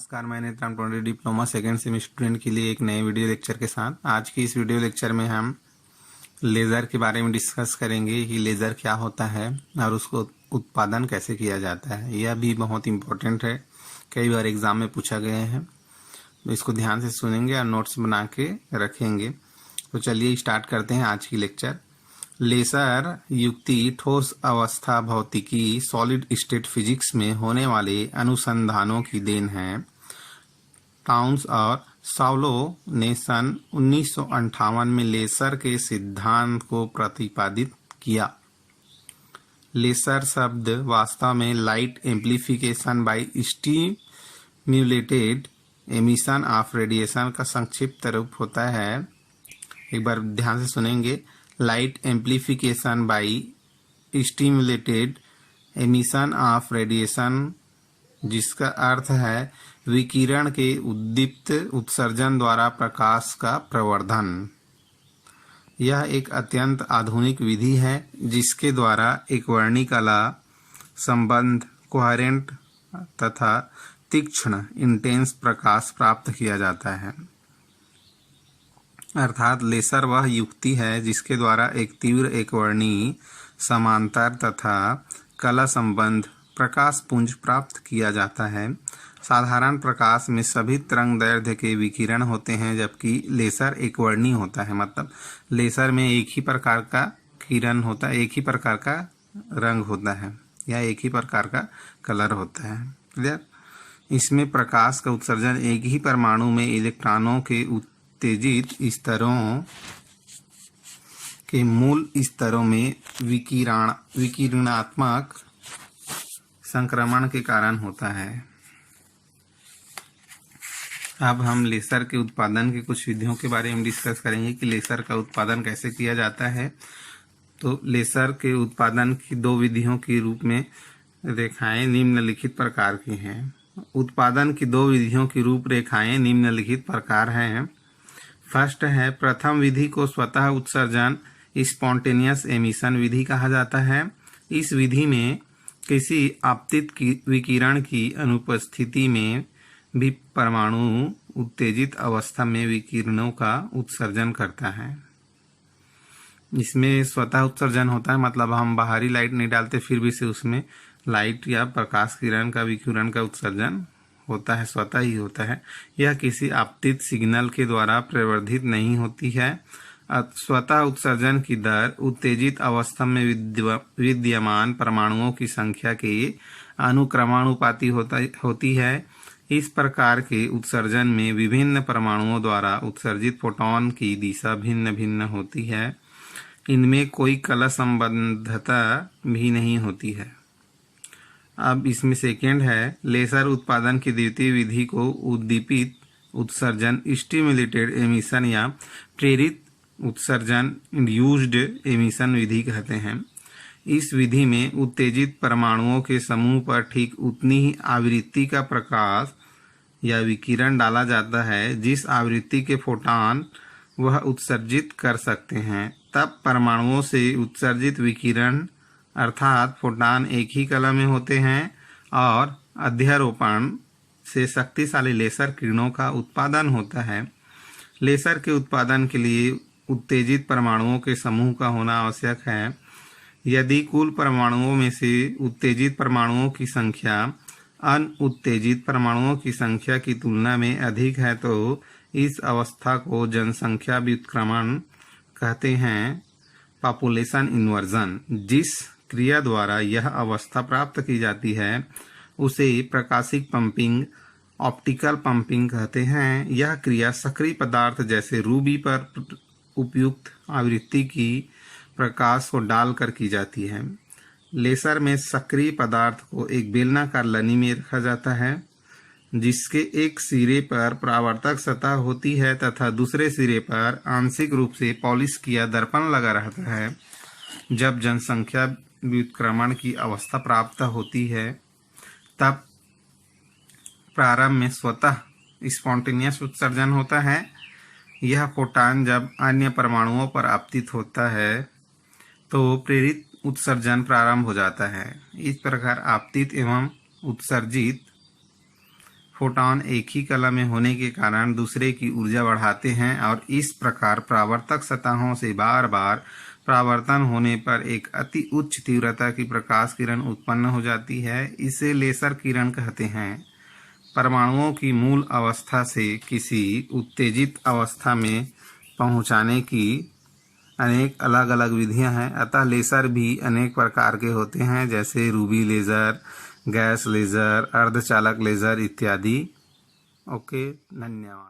नमस्कार, मैं Netram टोंडे diploma second semester student के लिए एक नए वीडियो लेक्चर के साथ। आज की इस वीडियो लेक्चर में हम लेज़र के बारे में डिस्कस करेंगे कि लेज़र क्या होता है और उसको उत्पादन कैसे किया जाता है। यह भी बहुत इम्पोर्टेंट है, कई बार एग्जाम में पूछा गया है, तो इसको ध्यान से सुनेंगे और नोट्स बना के रखेंगे। तो चलिए स्टार्ट करते हैं आज की लेक्चर। लेज़र युक्ति ठोस अवस्था भौतिकी सॉलिड स्टेट फिजिक्स में होने वाले अनुसंधानों की देन है। टाउन्स और साउलो ने सन 1958 में लेज़र के सिद्धांत को प्रतिपादित किया। लेज़र शब्द वास्तव में light amplification by stimulated emission of radiation का संक्षिप्त रूप होता है। एक बार ध्यान से सुनेंगे। Light amplification by stimulated emission of radiation, जिसका अर्थ है विकिरण के उद्दीप्त उत्सर्जन द्वारा प्रकाश का प्रवर्धन। यह एक अत्यंत आधुनिक विधि है जिसके द्वारा एक वर्णिकला संबंध कोहेरेंट तथा तीक्ष्ण इंटेंस प्रकाश प्राप्त किया जाता है। अर्थात लेज़र वह युक्ति है जिसके द्वारा एक तीव्र एकवर्णी समांतर तथा कला संबंध प्रकाश पुंज प्राप्त किया जाता है। साधारण प्रकाश में सभी तरंगदैर्ध्य के विकिरण होते हैं, जबकि लेज़र एकवर्णी होता है। मतलब लेज़र में एक ही प्रकार का किरण होता है, एक ही प्रकार का रंग होता है या एक ही प्रकार का कलर होता है। क्लियर? इसमें प्रकाश का उत्सर्जन एक ही परमाणु में इलेक्ट्रॉनों के उत्तेजित स्तरों के मूल स्तरों में विकिरणात्मक संक्रमण के कारण होता है। अब हम लेज़र के उत्पादन की कुछ विधियों के बारे में डिस्कस करेंगे कि लेज़र का उत्पादन कैसे किया जाता है। तो लेज़र के उत्पादन की दो विधियों के रूप में रेखाएं निम्नलिखित प्रकार की हैं। उत्पादन की दो विधियों की रूपरेखाएं निम्नलिखित प्रकार हैं। फर्स्ट है, प्रथम विधि को स्वतः उत्सर्जन स्पॉन्टेनियस एमिशन विधि कहा जाता है। इस विधि में किसी आपतित विकिरण की अनुपस्थिति में भी परमाणु उत्तेजित अवस्था में विकिरणों का उत्सर्जन करता है। इसमें स्वतः उत्सर्जन होता है, मतलब हम बाहरी लाइट नहीं डालते, फिर भी से उसमें लाइट या प्रकाश किरण का विकिरण का उत्सर्जन होता है, स्वतः ही होता है। यह किसी आपतित सिग्नल के द्वारा प्रवर्धित नहीं होती है। स्वतः उत्सर्जन की दर उत्तेजित अवस्था में विद्यमान परमाणुओं की संख्या के अनुक्रमानुपाती होती है। इस प्रकार के उत्सर्जन में विभिन्न परमाणुओं द्वारा उत्सर्जित फोटॉन की दिशा भिन्न भिन्न होती है। इनमें कोई कला संबद्धता भी नहीं होती है। अब इसमें सेकेंड है, लेज़र उत्पादन की द्वितीय विधि को उद्दीपित उत्सर्जन स्टिम्युलेटेड एमिशन या प्रेरित उत्सर्जन इंड्यूस्ड एमिशन विधि कहते हैं। इस विधि में उत्तेजित परमाणुओं के समूह पर ठीक उतनी ही आवृत्ति का प्रकाश या विकिरण डाला जाता है जिस आवृत्ति के फोटॉन वह उत्सर्जित कर सकते हैं। तब परमाणुओं से उत्सर्जित विकिरण अर्थात फोटॉन एक ही कला में होते हैं और अध्यारोपण से शक्तिशाली लेज़र किरणों का उत्पादन होता है। लेज़र के उत्पादन के लिए उत्तेजित परमाणुओं के समूह का होना आवश्यक है। यदि कुल परमाणुओं में से उत्तेजित परमाणुओं की संख्या अनउत्तेजित परमाणुओं की संख्या की तुलना में अधिक है तो इस अवस्था को जनसंख्या व्युत्क्रमण कहते हैं, पॉपुलेशन इन्वर्जन। जिस क्रिया द्वारा यह अवस्था प्राप्त की जाती है उसे प्रकाशिक पंपिंग, ऑप्टिकल पंपिंग कहते हैं। यह क्रिया सक्रिय पदार्थ जैसे रूबी पर उपयुक्त आवृत्ति की प्रकाश को डालकर की जाती है। लेज़र में सक्रिय पदार्थ को एक बेलनाकार लनी में रखा जाता है जिसके एक सिरे पर परावर्तक सतह होती है तथा दूसरे सिरे पर आंशिक रूप से पॉलिश किया दर्पण लगा रहता है। जब जनसंख्या व्युत्क्रमण की अवस्था प्राप्त होती है तब प्रारंभ में स्वतः स्पॉन्टेनियस उत्सर्जन होता है। यह फोटॉन जब अन्य परमाणुओं पर आपतित होता है तो प्रेरित उत्सर्जन प्रारंभ हो जाता है। इस प्रकार आपतित एवं उत्सर्जित फोटॉन एक ही कला में होने के कारण दूसरे की ऊर्जा बढ़ाते हैं और इस प्रकार परावर्तक सतहों से बार बार परावर्तन होने पर एक अति उच्च तीव्रता की प्रकाश किरण उत्पन्न हो जाती है। इसे लेसर किरण कहते हैं। परमाणुओं की मूल अवस्था से किसी उत्तेजित अवस्था में पहुंचाने की अनेक अलग अलग विधियां हैं। अतः लेसर भी अनेक प्रकार के होते हैं, जैसे रूबी लेज़र, गैस लेज़र, अर्धचालक लेज़र इत्यादि। ओके, धन्यवाद।